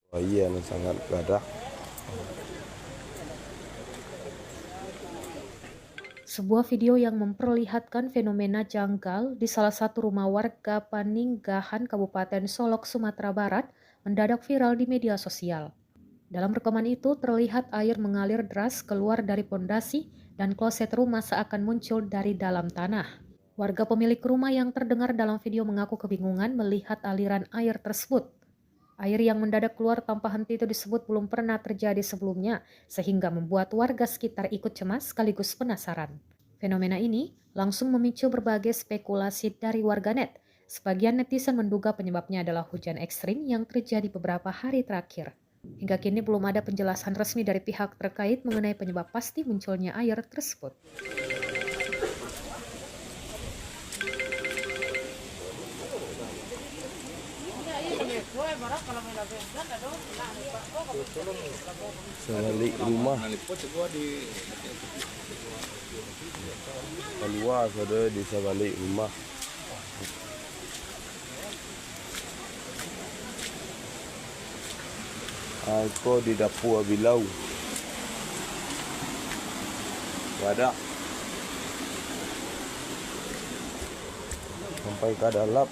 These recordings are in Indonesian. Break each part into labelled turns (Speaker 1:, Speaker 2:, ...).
Speaker 1: Oh iya, sangat gadah.
Speaker 2: Sebuah video yang memperlihatkan fenomena janggal di salah satu rumah warga Paninggahan, Kabupaten Solok, Sumatera Barat, mendadak viral di media sosial. Dalam rekaman itu terlihat air mengalir deras keluar dari pondasi dan kloset rumah seakan muncul dari dalam tanah. Warga pemilik rumah yang terdengar dalam video mengaku kebingungan melihat aliran air tersebut. Air yang mendadak keluar tanpa henti itu disebut belum pernah terjadi sebelumnya, sehingga membuat warga sekitar ikut cemas sekaligus penasaran. Fenomena ini langsung memicu berbagai spekulasi dari warganet. Sebagian netizen menduga penyebabnya adalah hujan ekstrim yang terjadi beberapa hari terakhir. Hingga kini belum ada penjelasan resmi dari pihak terkait mengenai penyebab pasti munculnya air tersebut.
Speaker 1: Sebalik rumah keluar sudah di sebalik rumah. Aku di dapur bilau. Wadah. Sampai ke dalam.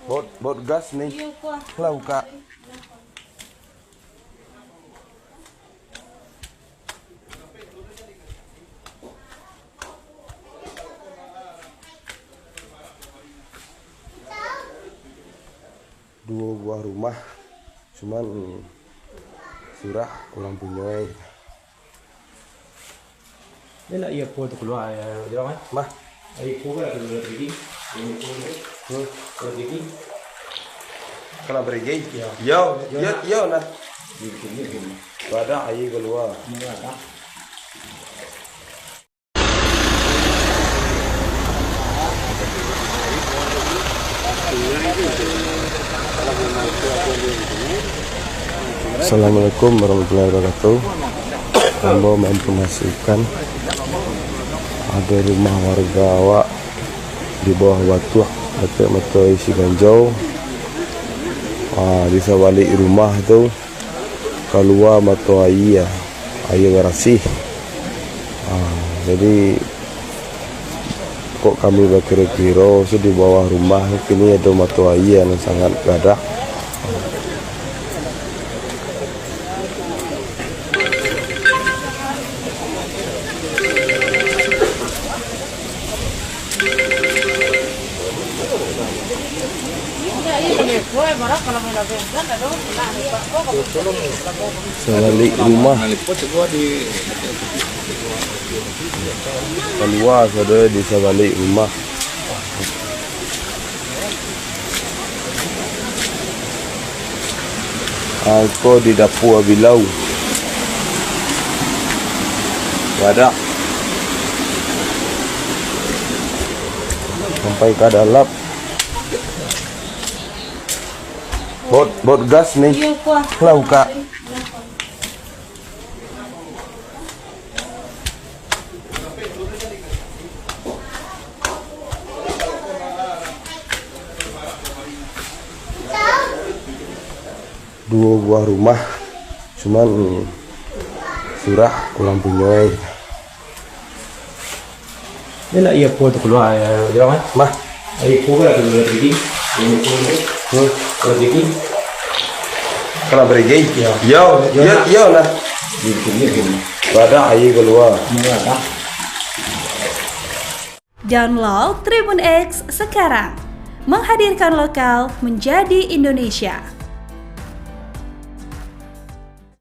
Speaker 1: Bot gas nih. Lau kak. Dua buah rumah, cuman surah ulang punya.
Speaker 3: Đây là ia po tu keluar ya, jangan kan?
Speaker 1: Mah,
Speaker 3: Ai po kan keluar pergi. Ini po keluar pergi.
Speaker 1: kena pergi.
Speaker 3: Ya.
Speaker 1: Yo nah.
Speaker 3: Di sini.
Speaker 1: Ada air keluar.
Speaker 3: Ini apa?
Speaker 1: Assalamualaikum warahmatullahi wabarakatuh. Hamba menginformasikan ada rumah warga awak di bawah batu mata isi ganjau. Di sebalik rumah tu keluar mata air bersih. Jadi kok kami berkira-kira di bawah rumah kini ada mata air yang sangat gadah. Sebalik rumah keluar sudah di sebalik rumah. Aku di dapur bilau. Wadah. Sampai ke dalam. Bot gas nih. Lau kak. Dua buah rumah, cuman surah ulang punya.
Speaker 3: Đây là ia po tu keluar ya, jangan kan?
Speaker 1: Mah,
Speaker 3: Ai po kan keluar pergi. Ini po keluar pergi.
Speaker 1: kena pergi.
Speaker 3: Ya.
Speaker 1: Yo nah.
Speaker 3: Di sini.
Speaker 1: Ada air keluar.
Speaker 3: Ini apa?
Speaker 4: Download Tribun X sekarang, menghadirkan lokal menjadi Indonesia.